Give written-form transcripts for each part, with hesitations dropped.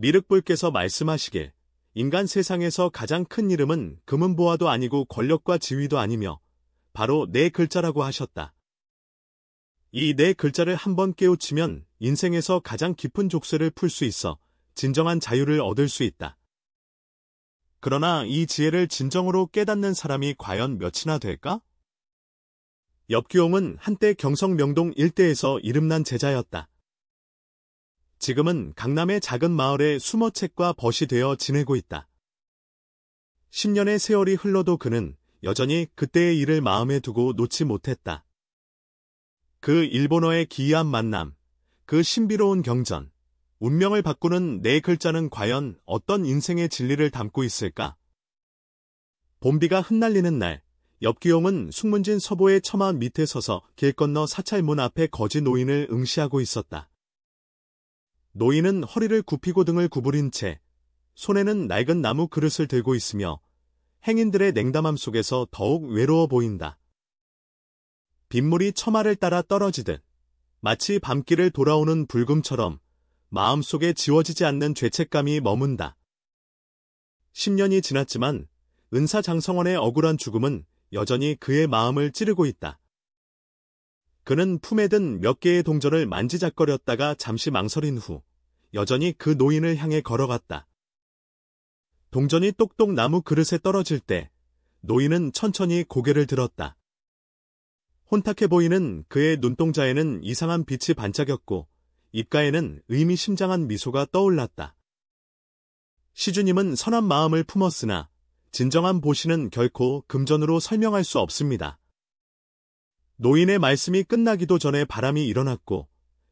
미륵불께서 말씀하시길 인간 세상에서 가장 큰 이름은 금은보화도 아니고 권력과 지위도 아니며 바로 네 글자라고 하셨다. 이 네 글자를 한번 깨우치면 인생에서 가장 깊은 족쇄를 풀 수 있어 진정한 자유를 얻을 수 있다. 그러나 이 지혜를 진정으로 깨닫는 사람이 과연 몇이나 될까? 엽기용은 한때 경성 명동 일대에서 이름난 제자였다. 지금은 강남의 작은 마을에 수모책과 벗이 되어 지내고 있다. 10년의 세월이 흘러도 그는 여전히 그때의 일을 마음에 두고 놓지 못했다. 그 일본어의 기이한 만남, 그 신비로운 경전, 운명을 바꾸는 네 글자는 과연 어떤 인생의 진리를 담고 있을까? 봄비가 흩날리는 날, 엽기용은 숙문진 서보의 처마 밑에 서서 길 건너 사찰문 앞에 거지 노인을 응시하고 있었다. 노인은 허리를 굽히고 등을 구부린 채 손에는 낡은 나무 그릇을 들고 있으며 행인들의 냉담함 속에서 더욱 외로워 보인다. 빗물이 처마를 따라 떨어지듯 마치 밤길을 돌아오는 불금처럼 마음속에 지워지지 않는 죄책감이 머문다. 10년이 지났지만 은사장성원의 억울한 죽음은 여전히 그의 마음을 찌르고 있다. 그는 품에 든 몇 개의 동전을 만지작거렸다가 잠시 망설인 후 여전히 그 노인을 향해 걸어갔다. 동전이 똑똑 나무 그릇에 떨어질 때 노인은 천천히 고개를 들었다. 혼탁해 보이는 그의 눈동자에는 이상한 빛이 반짝였고 입가에는 의미심장한 미소가 떠올랐다. 시주님은 선한 마음을 품었으나 진정한 보시는 결코 금전으로 설명할 수 없습니다. 노인의 말씀이 끝나기도 전에 바람이 일어났고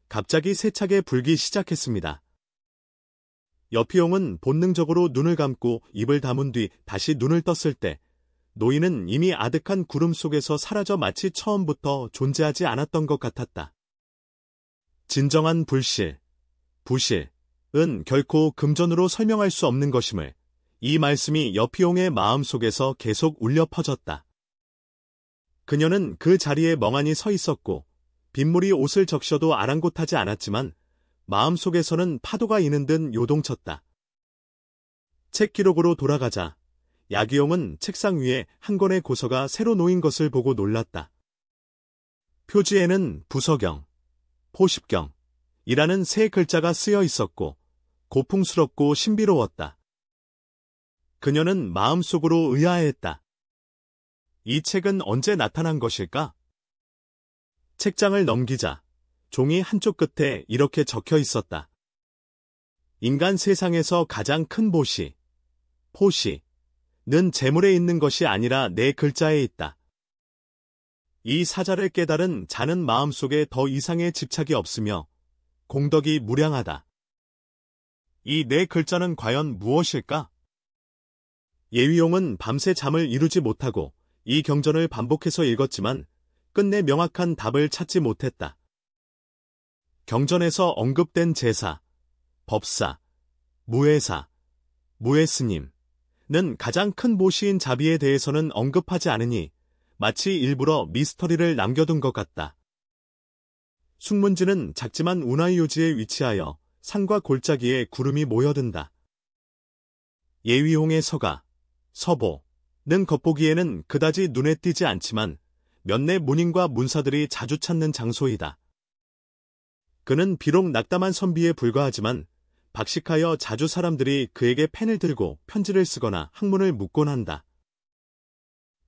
갑자기 세차게 불기 시작했습니다. 여피용은 본능적으로 눈을 감고 입을 다문 뒤 다시 눈을 떴을 때 노인은 이미 아득한 구름 속에서 사라져 마치 처음부터 존재하지 않았던 것 같았다. 진정한 불실, 부실은 결코 금전으로 설명할 수 없는 것임을 이 말씀이 여피용의 마음속에서 계속 울려 퍼졌다. 그녀는 그 자리에 멍하니 서 있었고 빗물이 옷을 적셔도 아랑곳하지 않았지만 마음속에서는 파도가 이는 듯 요동쳤다. 책 기록으로 돌아가자 야기용은 책상 위에 한 권의 고서가 새로 놓인 것을 보고 놀랐다. 표지에는 부서경, 포십경이라는 세 글자가 쓰여 있었고 고풍스럽고 신비로웠다. 그녀는 마음속으로 의아해했다. 이 책은 언제 나타난 것일까? 책장을 넘기자 종이 한쪽 끝에 이렇게 적혀 있었다. 인간 세상에서 가장 큰 보시, 포시는 재물에 있는 것이 아니라 네 글자에 있다. 이 사자를 깨달은 자는 마음속에 더 이상의 집착이 없으며 공덕이 무량하다. 이 네 글자는 과연 무엇일까? 예위용은 밤새 잠을 이루지 못하고 이 경전을 반복해서 읽었지만 끝내 명확한 답을 찾지 못했다. 경전에서 언급된 제사, 법사, 무예사, 무예스님은 가장 큰 보시인 자비에 대해서는 언급하지 않으니 마치 일부러 미스터리를 남겨둔 것 같다. 숙문지는 작지만 운하이요지에 위치하여 산과 골짜기에 구름이 모여든다. 예위홍의 서가, 서보는 겉보기에는 그다지 눈에 띄지 않지만 몇몇 문인과 문사들이 자주 찾는 장소이다. 그는 비록 낙담한 선비에 불과하지만 박식하여 자주 사람들이 그에게 펜을 들고 편지를 쓰거나 학문을 묻곤 한다.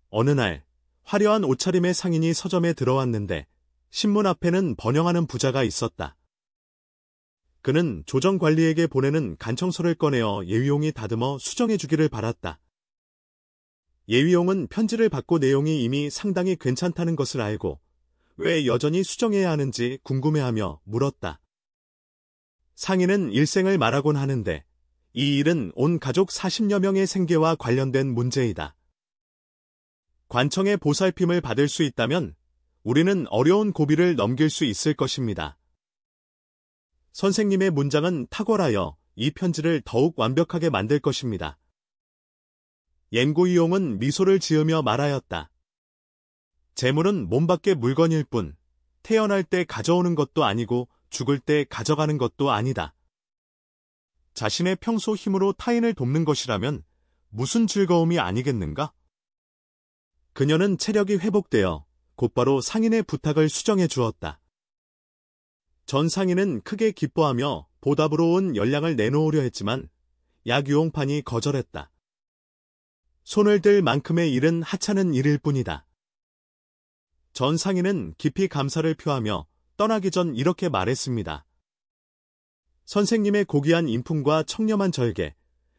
어느 날 화려한 옷차림의 상인이 서점에 들어왔는데 신문 앞에는 번영하는 부자가 있었다. 그는 조정관리에게 보내는 간청서를 꺼내어 예위용이 다듬어 수정해 주기를 바랐다. 예위용은 편지를 받고 내용이 이미 상당히 괜찮다는 것을 알고 왜 여전히 수정해야 하는지 궁금해하며 물었다. 상인은 일생을 말하곤 하는데 이 일은 온 가족 40여 명의 생계와 관련된 문제이다. 관청의 보살핌을 받을 수 있다면 우리는 어려운 고비를 넘길 수 있을 것입니다. 선생님의 문장은 탁월하여 이 편지를 더욱 완벽하게 만들 것입니다. 옌구이용은 미소를 지으며 말하였다. 재물은 몸밖의 물건일 뿐 태어날 때 가져오는 것도 아니고 죽을 때 가져가는 것도 아니다. 자신의 평소 힘으로 타인을 돕는 것이라면 무슨 즐거움이 아니겠는가? 그녀는 체력이 회복되어 곧바로 상인의 부탁을 수정해 주었다. 전 상인은 크게 기뻐하며 보답으로 온 열량을 내놓으려 했지만 약유홍판이 거절했다. 손을 들 만큼의 일은 하찮은 일일 뿐이다. 전 상인은 깊이 감사를 표하며 떠나기 전 이렇게 말했습니다. 선생님의 고귀한 인품과 청렴한 절개,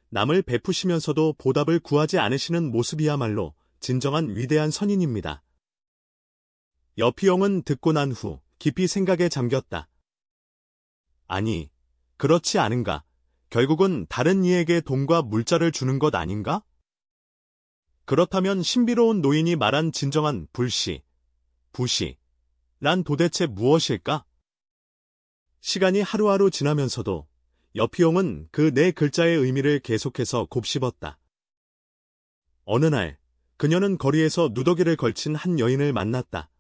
남을 베푸시면서도 보답을 구하지 않으시는 모습이야말로 진정한 위대한 선인입니다. 여피용은 듣고 난 후 깊이 생각에 잠겼다. 아니, 그렇지 않은가? 결국은 다른 이에게 돈과 물자를 주는 것 아닌가? 그렇다면 신비로운 노인이 말한 진정한 불시, 부시, 란 도대체 무엇일까? 시간이 하루하루 지나면서도 여피용은 그 네 글자의 의미를 계속해서 곱씹었다. 어느 날 그녀는 거리에서 누더기를 걸친 한 여인을 만났다.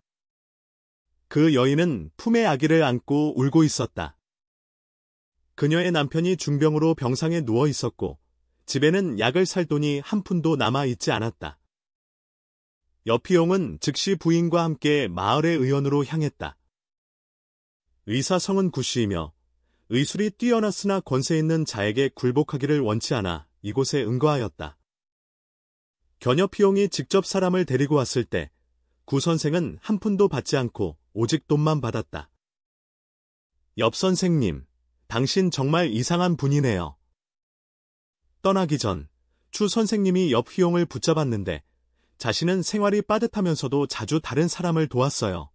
그 여인은 품에 아기를 안고 울고 있었다. 그녀의 남편이 중병으로 병상에 누워 있었고 집에는 약을 살 돈이 한 푼도 남아 있지 않았다. 여피용은 즉시 부인과 함께 마을의 의원으로 향했다. 의사 성은 구씨이며 의술이 뛰어났으나 권세 있는 자에게 굴복하기를 원치 않아 이곳에 응거하였다. 견여피용이 직접 사람을 데리고 왔을 때 구 선생은 한 푼도 받지 않고 오직 돈만 받았다. 옆 선생님, 당신 정말 이상한 분이네요. 떠나기 전 추 선생님이 옆 휘용을 붙잡았는데 자신은 생활이 빠듯하면서도 자주 다른 사람을 도왔어요.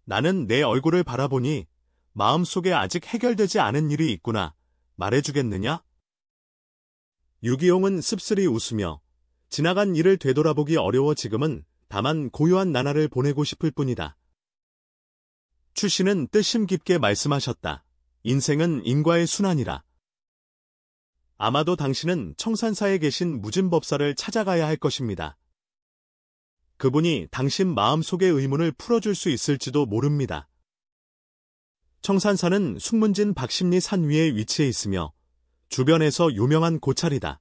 나는 내 얼굴을 바라보니 마음속에 아직 해결되지 않은 일이 있구나. 말해주겠느냐? 유기용은 씁쓸히 웃으며 지나간 일을 되돌아보기 어려워 지금은 다만 고요한 나날을 보내고 싶을 뿐이다. 추 씨는 뜻심 깊게 말씀하셨다. 인생은 인과의 순환이라. 아마도 당신은 청산사에 계신 무진법사를 찾아가야 할 것입니다. 그분이 당신 마음속의 의문을 풀어줄 수 있을지도 모릅니다. 청산사는 숙문진 박심리 산 위에 위치해 있으며 주변에서 유명한 고찰이다.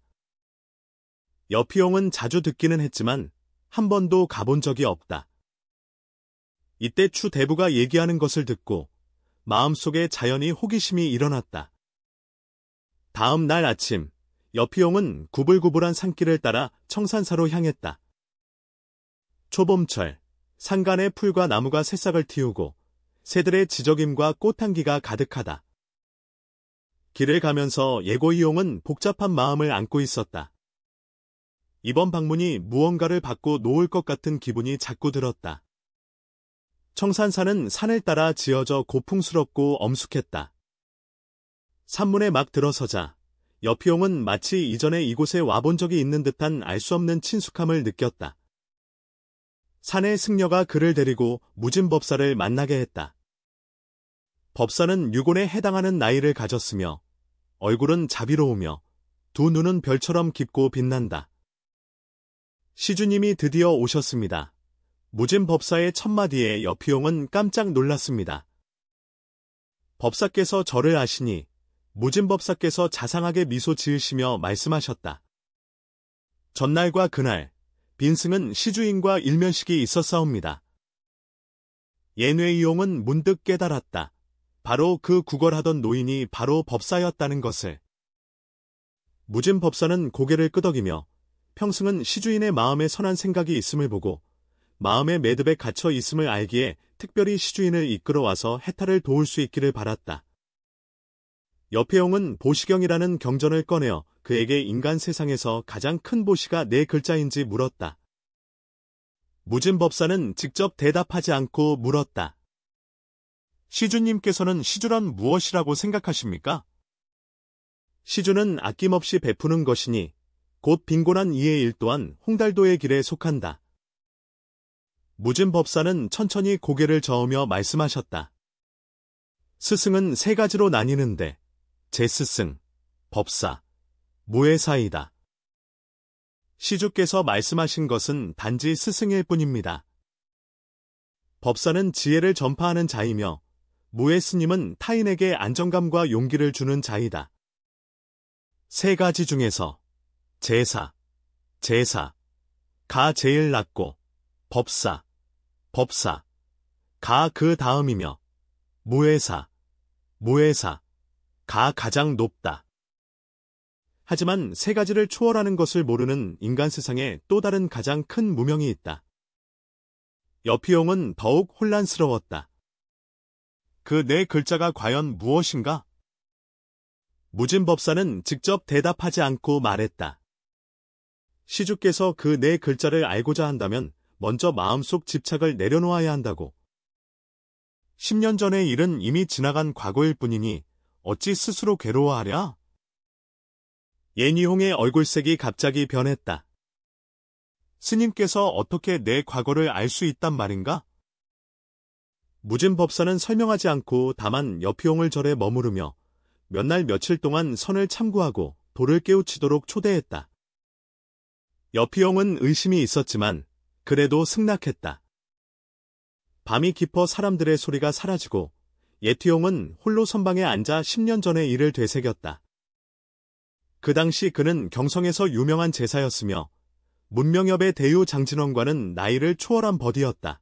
여피용은 자주 듣기는 했지만 한 번도 가본 적이 없다. 이때 추 대부가 얘기하는 것을 듣고 마음속에 자연히 호기심이 일어났다. 다음 날 아침, 여피용은 구불구불한 산길을 따라 청산사로 향했다. 초봄철, 산간에 풀과 나무가 새싹을 틔우고 새들의 지저귐과 꽃향기가 가득하다. 길을 가면서 예고이용은 복잡한 마음을 안고 있었다. 이번 방문이 무언가를 받고 놓을 것 같은 기분이 자꾸 들었다. 청산사는 산을 따라 지어져 고풍스럽고 엄숙했다. 산문에 막 들어서자 여피용은 마치 이전에 이곳에 와본 적이 있는 듯한 알 수 없는 친숙함을 느꼈다. 산의 승려가 그를 데리고 무진법사를 만나게 했다. 법사는 유곤에 해당하는 나이를 가졌으며 얼굴은 자비로우며 두 눈은 별처럼 깊고 빛난다. 시주님이 드디어 오셨습니다. 무진법사의 첫마디에 여피용은 깜짝 놀랐습니다. 법사께서 저를 아시니 무진법사께서 자상하게 미소 지으시며 말씀하셨다. 전날과 그날 빈승은 시주인과 일면식이 있었사옵니다. 예뇌이용은 문득 깨달았다. 바로 그 구걸하던 노인이 바로 법사였다는 것을. 무진법사는 고개를 끄덕이며 평승은 시주인의 마음에 선한 생각이 있음을 보고 마음의 매듭에 갇혀 있음을 알기에 특별히 시주인을 이끌어와서 해탈을 도울 수 있기를 바랐다. 여피용은 보시경이라는 경전을 꺼내어 그에게 인간 세상에서 가장 큰 보시가 네 글자인지 물었다. 무진법사는 직접 대답하지 않고 물었다. 시주님께서는 시주란 무엇이라고 생각하십니까? 시주는 아낌없이 베푸는 것이니 곧 빈곤한 이의 일 또한 홍달도의 길에 속한다. 무진법사는 천천히 고개를 저으며 말씀하셨다. 스승은 세 가지로 나뉘는데 제스승, 법사, 무의 사이다. 시주께서 말씀하신 것은 단지 스승일 뿐입니다. 법사는 지혜를 전파하는 자이며 무의 스님은 타인에게 안정감과 용기를 주는 자이다. 세 가지 중에서 제사, 가 제일 낮고 법사, 가 그 다음이며 무예사, 가 가장 높다. 하지만 세 가지를 초월하는 것을 모르는 인간 세상에 또 다른 가장 큰 무명이 있다. 여피용은 더욱 혼란스러웠다. 그 네 글자가 과연 무엇인가? 무진법사는 직접 대답하지 않고 말했다. 시주께서 그 네 글자를 알고자 한다면 먼저 마음속 집착을 내려놓아야 한다고. 10년 전의 일은 이미 지나간 과거일 뿐이니 어찌 스스로 괴로워하랴? 예니홍의 얼굴색이 갑자기 변했다. 스님께서 어떻게 내 과거를 알 수 있단 말인가? 무진법사는 설명하지 않고 다만 여피용을 절에 머무르며 몇 날 며칠 동안 선을 참고하고 도를 깨우치도록 초대했다. 여피용은 의심이 있었지만 그래도 승낙했다. 밤이 깊어 사람들의 소리가 사라지고 예티용은 홀로 선방에 앉아 10년 전의 일을 되새겼다. 그 당시 그는 경성에서 유명한 제사였으며 문명엽의 대유 장진원과는 나이를 초월한 버디였다.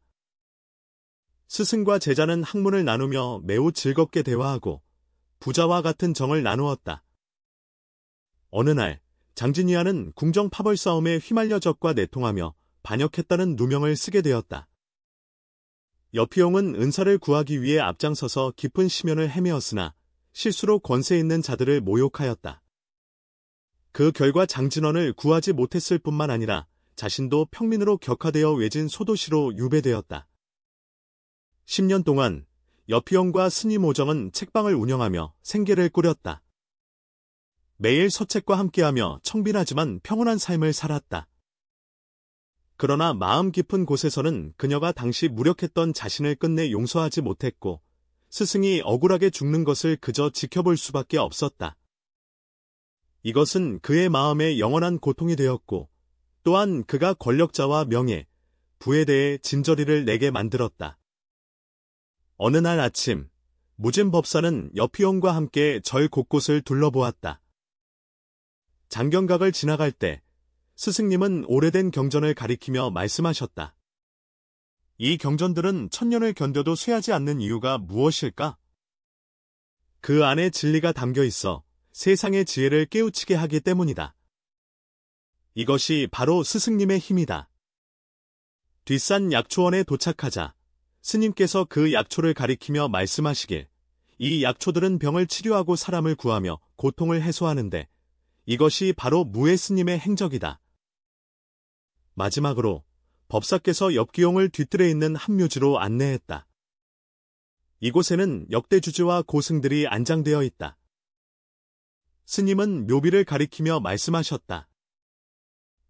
스승과 제자는 학문을 나누며 매우 즐겁게 대화하고 부자와 같은 정을 나누었다. 어느 날 장진이하는 궁정 파벌 싸움에 휘말려 적과 내통하며 반역했다는 누명을 쓰게 되었다. 여피용은 은사를 구하기 위해 앞장서서 깊은 심연을 헤매었으나 실수로 권세 있는 자들을 모욕하였다. 그 결과 장진원을 구하지 못했을 뿐만 아니라 자신도 평민으로 격화되어 외진 소도시로 유배되었다. 10년 동안 여피용과 스님 오정은 책방을 운영하며 생계를 꾸렸다. 매일 서책과 함께하며 청빈하지만 평온한 삶을 살았다. 그러나 마음 깊은 곳에서는 그녀가 당시 무력했던 자신을 끝내 용서하지 못했고 스승이 억울하게 죽는 것을 그저 지켜볼 수밖에 없었다. 이것은 그의 마음에 영원한 고통이 되었고 또한 그가 권력자와 명예, 부에 대해 진저리를 내게 만들었다. 어느 날 아침, 무진법사는 여피용과 함께 절 곳곳을 둘러보았다. 장경각을 지나갈 때 스승님은 오래된 경전을 가리키며 말씀하셨다. 이 경전들은 천년을 견뎌도 쇠하지 않는 이유가 무엇일까? 그 안에 진리가 담겨 있어 세상의 지혜를 깨우치게 하기 때문이다. 이것이 바로 스승님의 힘이다. 뒷산 약초원에 도착하자 스님께서 그 약초를 가리키며 말씀하시길, 이 약초들은 병을 치료하고 사람을 구하며 고통을 해소하는데 이것이 바로 무예 스님의 행적이다. 마지막으로 법사께서 엽기용을 뒤뜰에 있는 한 묘지로 안내했다. 이곳에는 역대주지와 고승들이 안장되어 있다. 스님은 묘비를 가리키며 말씀하셨다.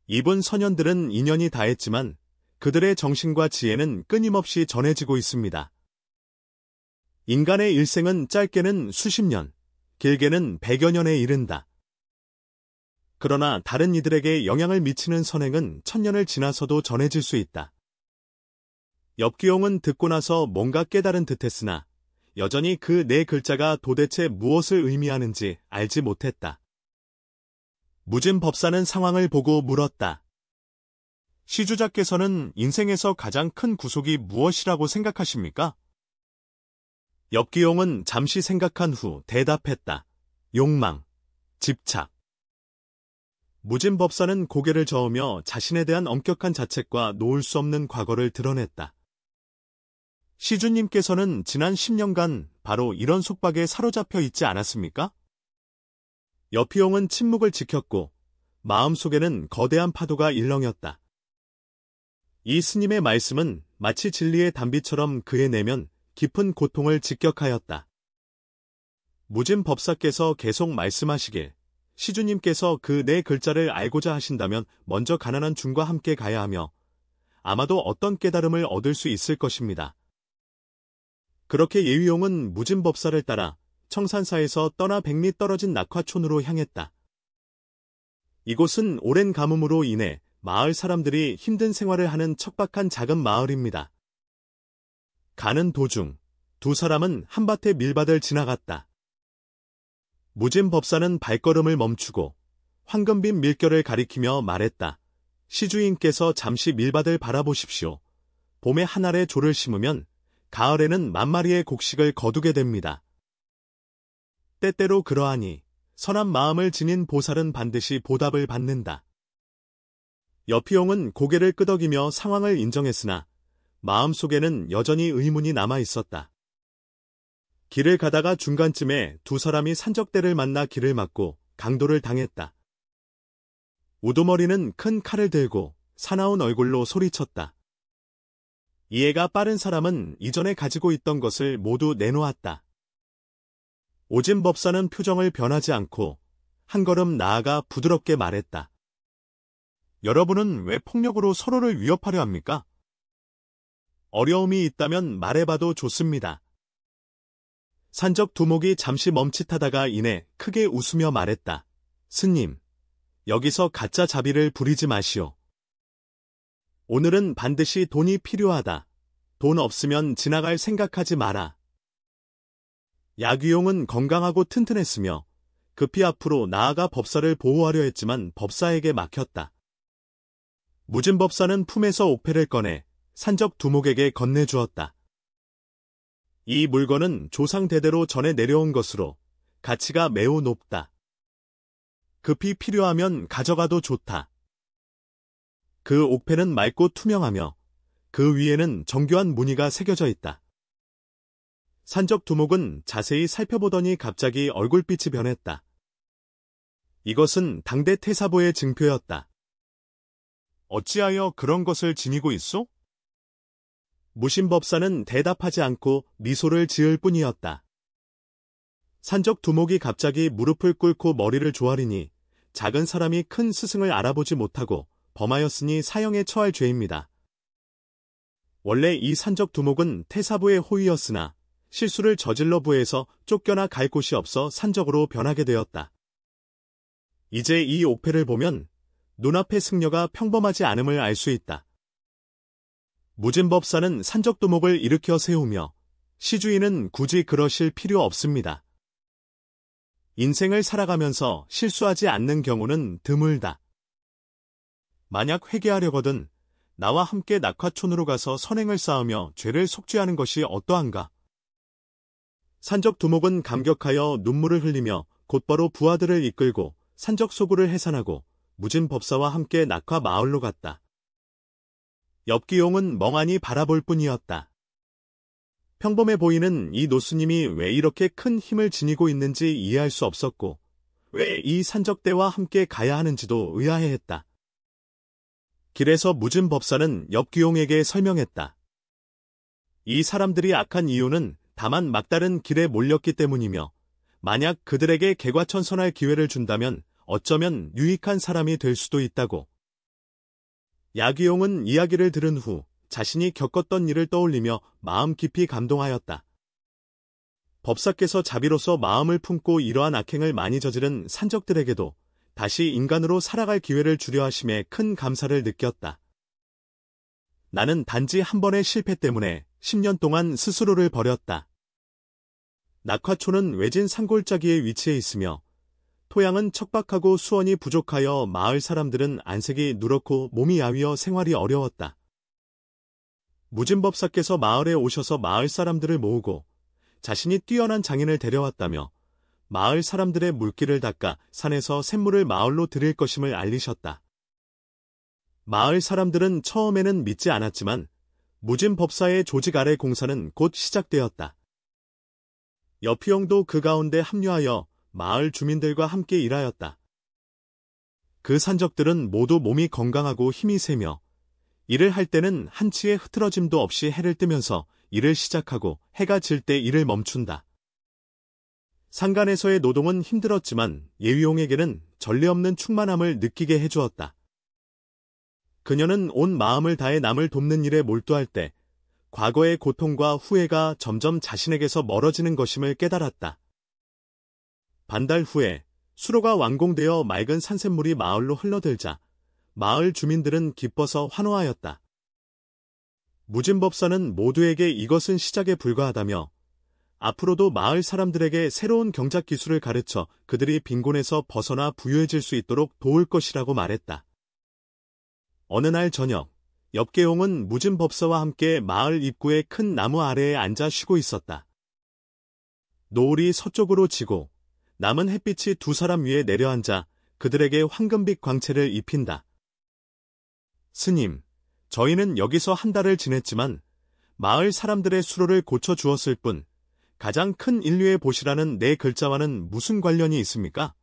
이분 선현들은 인연이 다했지만 그들의 정신과 지혜는 끊임없이 전해지고 있습니다. 인간의 일생은 짧게는 수십 년, 길게는 100여 년에 이른다. 그러나 다른 이들에게 영향을 미치는 선행은 1000년을 지나서도 전해질 수 있다. 엽기용은 듣고 나서 뭔가 깨달은 듯했으나 여전히 그 네 글자가 도대체 무엇을 의미하는지 알지 못했다. 무진법사는 상황을 보고 물었다. 시주자께서는 인생에서 가장 큰 구속이 무엇이라고 생각하십니까? 엽기용은 잠시 생각한 후 대답했다. 욕망, 집착. 무진법사는 고개를 저으며 자신에 대한 엄격한 자책과 놓을 수 없는 과거를 드러냈다. 시주님께서는 지난 10년간 바로 이런 속박에 사로잡혀 있지 않았습니까? 여피용은 침묵을 지켰고 마음속에는 거대한 파도가 일렁였다. 이 스님의 말씀은 마치 진리의 단비처럼 그의 내면 깊은 고통을 직격하였다. 무진법사께서 계속 말씀하시길, 시주님께서 그 네 글자를 알고자 하신다면 먼저 가난한 중과 함께 가야 하며 아마도 어떤 깨달음을 얻을 수 있을 것입니다. 그렇게 예위용은 무진법사를 따라 청산사에서 떠나 100리 떨어진 낙화촌으로 향했다. 이곳은 오랜 가뭄으로 인해 마을 사람들이 힘든 생활을 하는 척박한 작은 마을입니다. 가는 도중 두 사람은 한밭의 밀밭을 지나갔다. 무진법사는 발걸음을 멈추고 황금빛 밀결을 가리키며 말했다. 시주인께서 잠시 밀밭을 바라보십시오. 봄에 한 알의 조를 심으면 가을에는 만마리의 곡식을 거두게 됩니다. 때때로 그러하니 선한 마음을 지닌 보살은 반드시 보답을 받는다. 여피용은 고개를 끄덕이며 상황을 인정했으나 마음속에는 여전히 의문이 남아 있었다. 길을 가다가 중간쯤에 두 사람이 산적대를 만나 길을 막고 강도를 당했다. 우두머리는 큰 칼을 들고 사나운 얼굴로 소리쳤다. 이해가 빠른 사람은 이전에 가지고 있던 것을 모두 내놓았다. 오진법사는 표정을 변하지 않고 한 걸음 나아가 부드럽게 말했다. 여러분은 왜 폭력으로 서로를 위협하려 합니까? 어려움이 있다면 말해봐도 좋습니다. 산적 두목이 잠시 멈칫하다가 이내 크게 웃으며 말했다. 스님, 여기서 가짜 자비를 부리지 마시오. 오늘은 반드시 돈이 필요하다. 돈 없으면 지나갈 생각하지 마라. 야귀용은 건강하고 튼튼했으며 급히 앞으로 나아가 법사를 보호하려 했지만 법사에게 막혔다. 무진법사는 품에서 옥패를 꺼내 산적 두목에게 건네주었다. 이 물건은 조상 대대로 전해 내려온 것으로 가치가 매우 높다. 급히 필요하면 가져가도 좋다. 그 옥패는 맑고 투명하며 그 위에는 정교한 무늬가 새겨져 있다. 산적 두목은 자세히 살펴보더니 갑자기 얼굴빛이 변했다. 이것은 당대 태사보의 증표였다. 어찌하여 그런 것을 지니고 있소? 무신법사는 대답하지 않고 미소를 지을 뿐이었다. 산적 두목이 갑자기 무릎을 꿇고 머리를 조아리니 작은 사람이 큰 스승을 알아보지 못하고 범하였으니 사형에 처할 죄입니다. 원래 이 산적 두목은 태사부의 호위였으나 실수를 저질러 부에서 쫓겨나 갈 곳이 없어 산적으로 변하게 되었다. 이제 이 옥패를 보면 눈앞의 승려가 평범하지 않음을 알 수 있다. 무진법사는 산적 두목을 일으켜 세우며 시주인은 굳이 그러실 필요 없습니다. 인생을 살아가면서 실수하지 않는 경우는 드물다. 만약 회개하려거든 나와 함께 낙화촌으로 가서 선행을 쌓으며 죄를 속죄하는 것이 어떠한가? 산적 두목은 감격하여 눈물을 흘리며 곧바로 부하들을 이끌고 산적 소굴을 해산하고 무진법사와 함께 낙화 마을로 갔다. 엽기용은 멍하니 바라볼 뿐이었다. 평범해 보이는 이 노수님이 왜 이렇게 큰 힘을 지니고 있는지 이해할 수 없었고 왜 이 산적대와 함께 가야 하는지도 의아해했다. 길에서 무진법사는 엽기용에게 설명했다. 이 사람들이 악한 이유는 다만 막다른 길에 몰렸기 때문이며 만약 그들에게 개과천선할 기회를 준다면 어쩌면 유익한 사람이 될 수도 있다고. 야귀용은 이야기를 들은 후 자신이 겪었던 일을 떠올리며 마음 깊이 감동하였다. 법사께서 자비로서 마음을 품고 이러한 악행을 많이 저지른 산적들에게도 다시 인간으로 살아갈 기회를 주려 하심에 큰 감사를 느꼈다. 나는 단지 한 번의 실패 때문에 10년 동안 스스로를 버렸다. 낙화초는 외진 산골짜기에 위치해 있으며 토양은 척박하고 수원이 부족하여 마을 사람들은 안색이 누렇고 몸이 야위어 생활이 어려웠다. 무진법사께서 마을에 오셔서 마을 사람들을 모으고 자신이 뛰어난 장인을 데려왔다며 마을 사람들의 물길을 닦아 산에서 샘물을 마을로 들일 것임을 알리셨다. 마을 사람들은 처음에는 믿지 않았지만 무진법사의 조직 아래 공사는 곧 시작되었다. 여피용도 그 가운데 합류하여 마을 주민들과 함께 일하였다. 그 산적들은 모두 몸이 건강하고 힘이 세며 일을 할 때는 한치의 흐트러짐도 없이 해를 뜨면서 일을 시작하고 해가 질 때 일을 멈춘다. 산간에서의 노동은 힘들었지만 예위용에게는 전례 없는 충만함을 느끼게 해주었다. 그녀는 온 마음을 다해 남을 돕는 일에 몰두할 때 과거의 고통과 후회가 점점 자신에게서 멀어지는 것임을 깨달았다. 반달 후에 수로가 완공되어 맑은 산샘물이 마을로 흘러들자 마을 주민들은 기뻐서 환호하였다. 무진법사는 모두에게 이것은 시작에 불과하다며 앞으로도 마을 사람들에게 새로운 경작 기술을 가르쳐 그들이 빈곤에서 벗어나 부유해질 수 있도록 도울 것이라고 말했다. 어느 날 저녁, 엽계용은 무진 법사와 함께 마을 입구의 큰 나무 아래에 앉아 쉬고 있었다. 노을이 서쪽으로 지고 남은 햇빛이 두 사람 위에 내려앉아 그들에게 황금빛 광채를 입힌다. 스님, 저희는 여기서 한 달을 지냈지만 마을 사람들의 수로를 고쳐주었을 뿐 가장 큰 인류의 보시라는 네 글자와는 무슨 관련이 있습니까?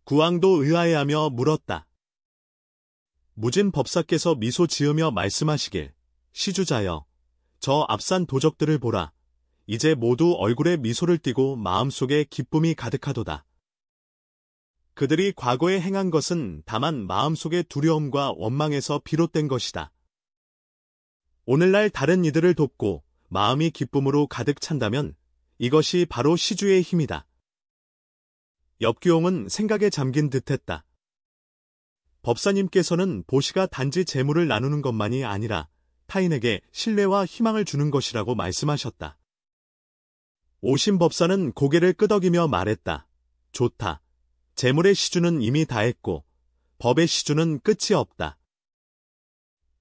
구왕도 의아해하며 물었다. 무진 법사께서 미소 지으며 말씀하시길, 시주자여, 저 앞산 도적들을 보라. 이제 모두 얼굴에 미소를 띠고 마음속에 기쁨이 가득하도다. 그들이 과거에 행한 것은 다만 마음속의 두려움과 원망에서 비롯된 것이다. 오늘날 다른 이들을 돕고 마음이 기쁨으로 가득 찬다면 이것이 바로 시주의 힘이다. 엽기용은 생각에 잠긴 듯했다. 법사님께서는 보시가 단지 재물을 나누는 것만이 아니라 타인에게 신뢰와 희망을 주는 것이라고 말씀하셨다. 오신 법사는 고개를 끄덕이며 말했다. 좋다. 재물의 시주는 이미 다했고 법의 시주는 끝이 없다.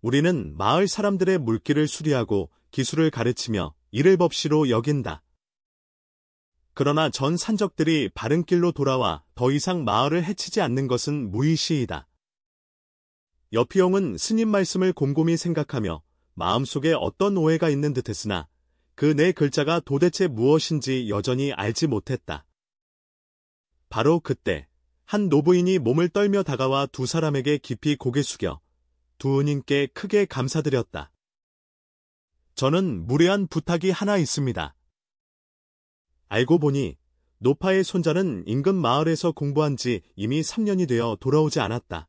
우리는 마을 사람들의 물길을 수리하고 기술을 가르치며 이를 법시로 여긴다. 그러나 전 산적들이 바른 길로 돌아와 더 이상 마을을 해치지 않는 것은 무의시이다. 여피용은 스님 말씀을 곰곰이 생각하며 마음속에 어떤 오해가 있는 듯했으나 그 네 글자가 도대체 무엇인지 여전히 알지 못했다. 바로 그때 한 노부인이 몸을 떨며 다가와 두 사람에게 깊이 고개 숙여 두 은인께 크게 감사드렸다. 저는 무례한 부탁이 하나 있습니다. 알고 보니 노파의 손자는 인근 마을에서 공부한 지 이미 3년이 되어 돌아오지 않았다.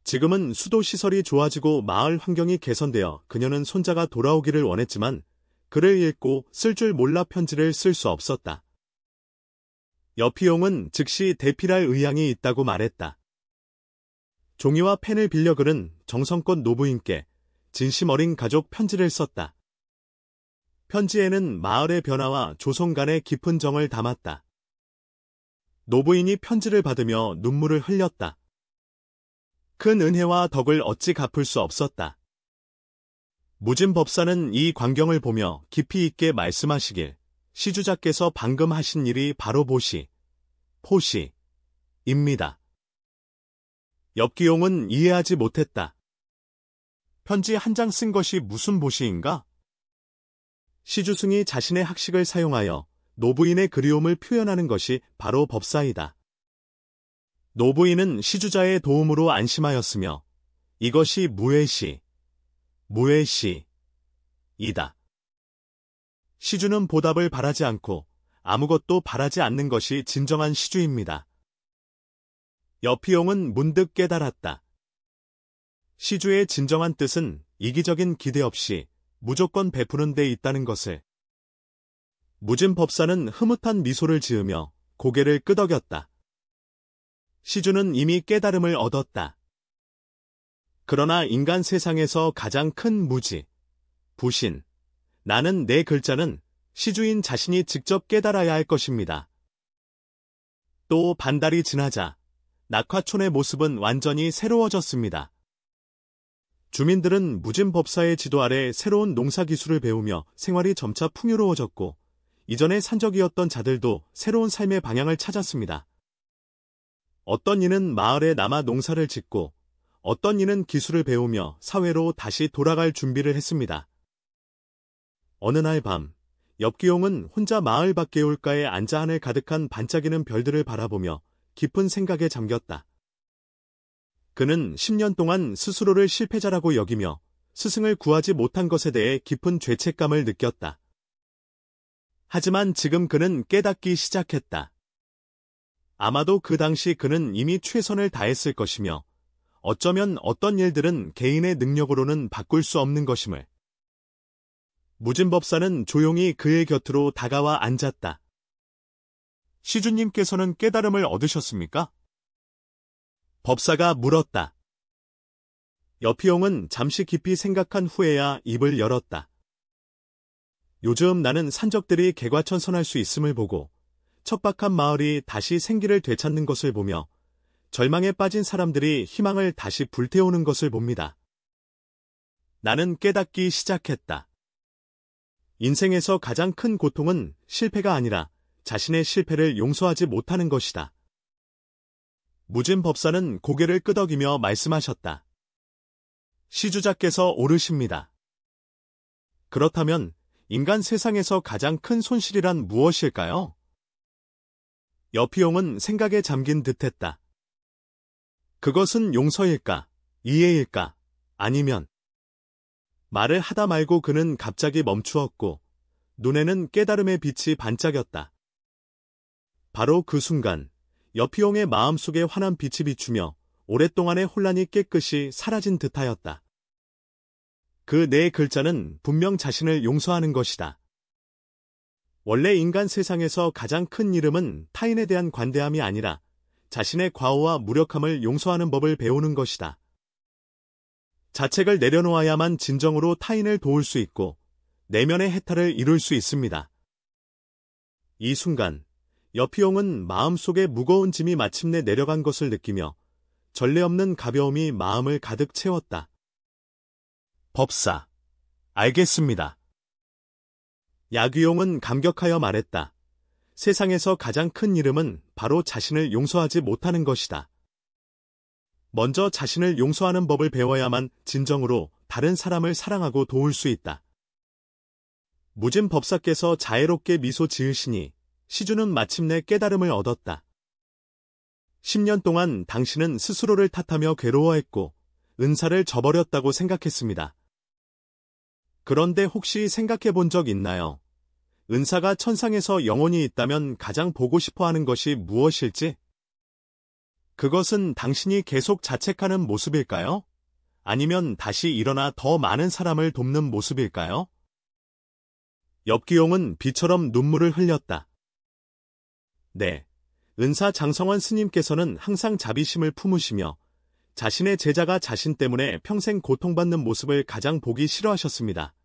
지금은 수도시설이 좋아지고 마을 환경이 개선되어 그녀는 손자가 돌아오기를 원했지만 글을 읽고 쓸 줄 몰라 편지를 쓸 수 없었다. 여피용은 즉시 대필할 의향이 있다고 말했다. 종이와 펜을 빌려 그는 정성껏 노부인께 진심 어린 가족 편지를 썼다. 편지에는 마을의 변화와 조선 간의 깊은 정을 담았다. 노부인이 편지를 받으며 눈물을 흘렸다. 큰 은혜와 덕을 어찌 갚을 수 없었다. 무진 법사는 이 광경을 보며 깊이 있게 말씀하시길, 시주자께서 방금 하신 일이 바로 포시입니다. 엽기용은 이해하지 못했다. 편지 한 장 쓴 것이 무슨 보시인가? 시주승이 자신의 학식을 사용하여 노부인의 그리움을 표현하는 것이 바로 법사이다. 노부인은 시주자의 도움으로 안심하였으며 이것이 무예시이다. 시주는 보답을 바라지 않고 아무것도 바라지 않는 것이 진정한 시주입니다. 여피용은 문득 깨달았다. 시주의 진정한 뜻은 이기적인 기대 없이 무조건 베푸는 데 있다는 것을. 무진 법사는 흐뭇한 미소를 지으며 고개를 끄덕였다. 시주는 이미 깨달음을 얻었다. 그러나 인간 세상에서 가장 큰 무지, 부신, 나는 네 글자는 시주인 자신이 직접 깨달아야 할 것입니다. 또 반달이 지나자 낙화촌의 모습은 완전히 새로워졌습니다. 주민들은 무진 법사의 지도 아래 새로운 농사 기술을 배우며 생활이 점차 풍요로워졌고 이전에 산적이었던 자들도 새로운 삶의 방향을 찾았습니다. 어떤 이는 마을에 남아 농사를 짓고 어떤 이는 기술을 배우며 사회로 다시 돌아갈 준비를 했습니다. 어느 날 밤, 엽기용은 혼자 마을 밖의 올가에 앉아 하늘 가득한 반짝이는 별들을 바라보며 깊은 생각에 잠겼다. 그는 10년 동안 스스로를 실패자라고 여기며 스승을 구하지 못한 것에 대해 깊은 죄책감을 느꼈다. 하지만 지금 그는 깨닫기 시작했다. 아마도 그 당시 그는 이미 최선을 다했을 것이며 어쩌면 어떤 일들은 개인의 능력으로는 바꿀 수 없는 것임을. 무진 법사는 조용히 그의 곁으로 다가와 앉았다. 시주님께서는 깨달음을 얻으셨습니까? 법사가 물었다. 여피용은 잠시 깊이 생각한 후에야 입을 열었다. 요즘 나는 산적들이 개과천선할 수 있음을 보고 척박한 마을이 다시 생기를 되찾는 것을 보며 절망에 빠진 사람들이 희망을 다시 불태우는 것을 봅니다. 나는 깨닫기 시작했다. 인생에서 가장 큰 고통은 실패가 아니라 자신의 실패를 용서하지 못하는 것이다. 무진 법사는 고개를 끄덕이며 말씀하셨다. 시주자께서 옳으십니다. 그렇다면 인간 세상에서 가장 큰 손실이란 무엇일까요? 여피용은 생각에 잠긴 듯했다. 그것은 용서일까? 이해일까? 아니면? 말을 하다 말고 그는 갑자기 멈추었고 눈에는 깨달음의 빛이 반짝였다. 바로 그 순간 여피용의 마음속에 환한 빛이 비추며 오랫동안의 혼란이 깨끗이 사라진 듯하였다. 그 네 글자는 분명 자신을 용서하는 것이다. 원래 인간 세상에서 가장 큰 이름은 타인에 대한 관대함이 아니라 자신의 과오와 무력함을 용서하는 법을 배우는 것이다. 자책을 내려놓아야만 진정으로 타인을 도울 수 있고 내면의 해탈을 이룰 수 있습니다. 이 순간 여피용은 마음속에 무거운 짐이 마침내 내려간 것을 느끼며 전례 없는 가벼움이 마음을 가득 채웠다. 법사, 알겠습니다. 야귀용은 감격하여 말했다. 세상에서 가장 큰 이름은 바로 자신을 용서하지 못하는 것이다. 먼저 자신을 용서하는 법을 배워야만 진정으로 다른 사람을 사랑하고 도울 수 있다. 무진 법사께서 자애롭게 미소 지으시니 시주는 마침내 깨달음을 얻었다. 10년 동안 당신은 스스로를 탓하며 괴로워했고 은사를 저버렸다고 생각했습니다. 그런데 혹시 생각해 본 적 있나요? 은사가 천상에서 영원히 있다면 가장 보고 싶어 하는 것이 무엇일지? 그것은 당신이 계속 자책하는 모습일까요? 아니면 다시 일어나 더 많은 사람을 돕는 모습일까요? 엽기용은 비처럼 눈물을 흘렸다. 네, 은사 장성원 스님께서는 항상 자비심을 품으시며 자신의 제자가 자신 때문에 평생 고통받는 모습을 가장 보기 싫어하셨습니다.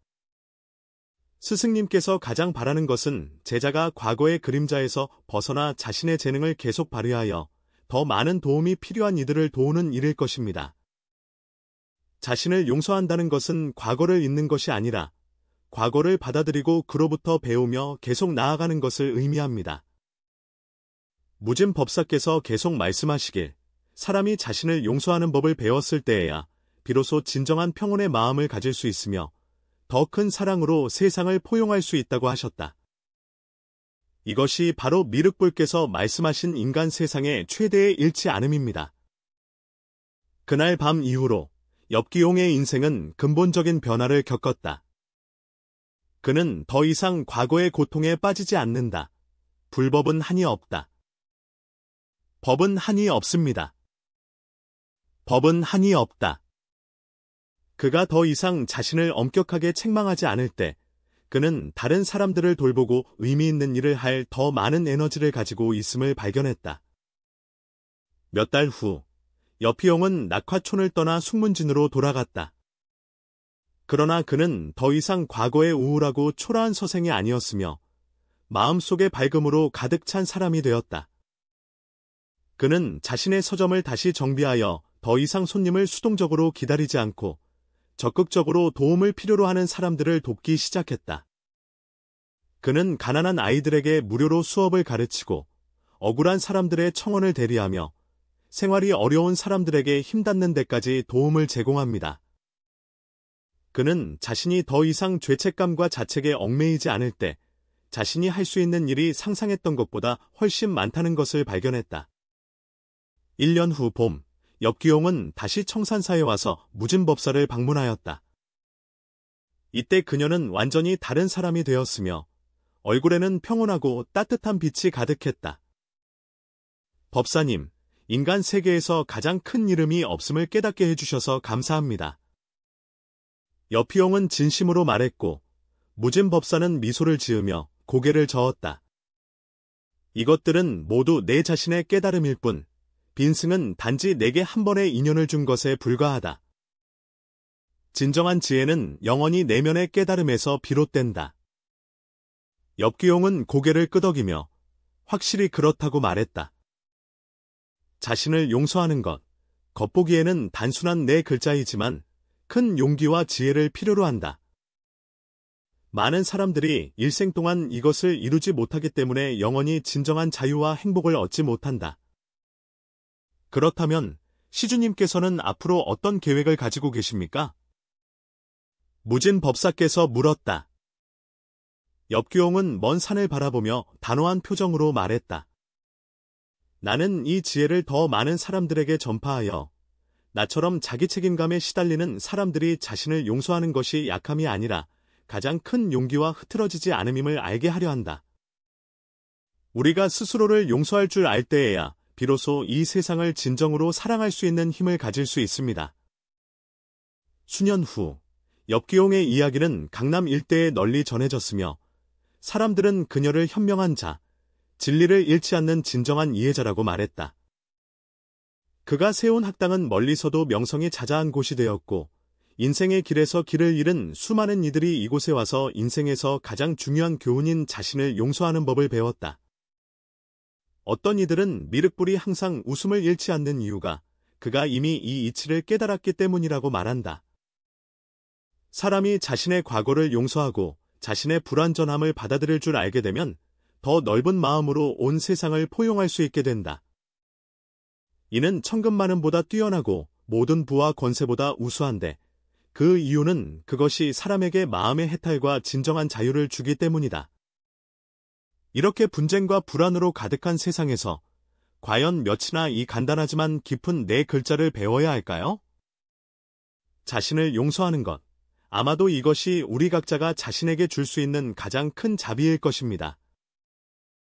스승님께서 가장 바라는 것은 제자가 과거의 그림자에서 벗어나 자신의 재능을 계속 발휘하여 더 많은 도움이 필요한 이들을 도우는 일일 것입니다. 자신을 용서한다는 것은 과거를 잊는 것이 아니라 과거를 받아들이고 그로부터 배우며 계속 나아가는 것을 의미합니다. 무진 법사께서 계속 말씀하시길 사람이 자신을 용서하는 법을 배웠을 때에야 비로소 진정한 평온의 마음을 가질 수 있으며 더 큰 사랑으로 세상을 포용할 수 있다고 하셨다. 이것이 바로 미륵불께서 말씀하신 인간 세상의 최대의 일치 않음입니다. 그날 밤 이후로 엽기용의 인생은 근본적인 변화를 겪었다. 그는 더 이상 과거의 고통에 빠지지 않는다. 불법은 한이 없다. 법은 한이 없습니다. 법은 한이 없다. 그가 더 이상 자신을 엄격하게 책망하지 않을 때 그는 다른 사람들을 돌보고 의미 있는 일을 할 더 많은 에너지를 가지고 있음을 발견했다. 몇 달 후, 여피용은 낙화촌을 떠나 숙문진으로 돌아갔다. 그러나 그는 더 이상 과거의 우울하고 초라한 서생이 아니었으며 마음속의 밝음으로 가득 찬 사람이 되었다. 그는 자신의 서점을 다시 정비하여 더 이상 손님을 수동적으로 기다리지 않고 적극적으로 도움을 필요로 하는 사람들을 돕기 시작했다. 그는 가난한 아이들에게 무료로 수업을 가르치고 억울한 사람들의 청원을 대리하며 생활이 어려운 사람들에게 힘닿는 데까지 도움을 제공합니다. 그는 자신이 더 이상 죄책감과 자책에 얽매이지 않을 때 자신이 할 수 있는 일이 상상했던 것보다 훨씬 많다는 것을 발견했다. 1년 후 봄, 엽기용은 다시 청산사에 와서 무진법사를 방문하였다. 이때 그녀는 완전히 다른 사람이 되었으며 얼굴에는 평온하고 따뜻한 빛이 가득했다. 법사님, 인간 세계에서 가장 큰 이름이 없음을 깨닫게 해주셔서 감사합니다. 여피용은 진심으로 말했고 무진법사는 미소를 지으며 고개를 저었다. 이것들은 모두 내 자신의 깨달음일 뿐 빈승은 단지 내게 한 번의 인연을 준 것에 불과하다. 진정한 지혜는 영원히 내면의 깨달음에서 비롯된다. 엽기용은 고개를 끄덕이며 확실히 그렇다고 말했다. 자신을 용서하는 것, 겉보기에는 단순한 네 글자이지만 큰 용기와 지혜를 필요로 한다. 많은 사람들이 일생 동안 이것을 이루지 못하기 때문에 영원히 진정한 자유와 행복을 얻지 못한다. 그렇다면 시주님께서는 앞으로 어떤 계획을 가지고 계십니까? 무진 법사께서 물었다. 엽기용은 먼 산을 바라보며 단호한 표정으로 말했다. 나는 이 지혜를 더 많은 사람들에게 전파하여 나처럼 자기 책임감에 시달리는 사람들이 자신을 용서하는 것이 약함이 아니라 가장 큰 용기와 흐트러지지 않음임을 알게 하려 한다. 우리가 스스로를 용서할 줄 알 때에야 비로소 이 세상을 진정으로 사랑할 수 있는 힘을 가질 수 있습니다. 수년 후, 엽기용의 이야기는 강남 일대에 널리 전해졌으며 사람들은 그녀를 현명한 자, 진리를 잃지 않는 진정한 이해자라고 말했다. 그가 세운 학당은 멀리서도 명성이 자자한 곳이 되었고 인생의 길에서 길을 잃은 수많은 이들이 이곳에 와서 인생에서 가장 중요한 교훈인 자신을 용서하는 법을 배웠다. 어떤 이들은 미륵불이 항상 웃음을 잃지 않는 이유가 그가 이미 이 이치를 깨달았기 때문이라고 말한다. 사람이 자신의 과거를 용서하고 자신의 불완전함을 받아들일 줄 알게 되면 더 넓은 마음으로 온 세상을 포용할 수 있게 된다. 이는 천금만음보다 뛰어나고 모든 부와 권세보다 우수한데 그 이유는 그것이 사람에게 마음의 해탈과 진정한 자유를 주기 때문이다. 이렇게 분쟁과 불안으로 가득한 세상에서 과연 몇이나 이 간단하지만 깊은 네 글자를 배워야 할까요? 자신을 용서하는 것. 아마도 이것이 우리 각자가 자신에게 줄 수 있는 가장 큰 자비일 것입니다.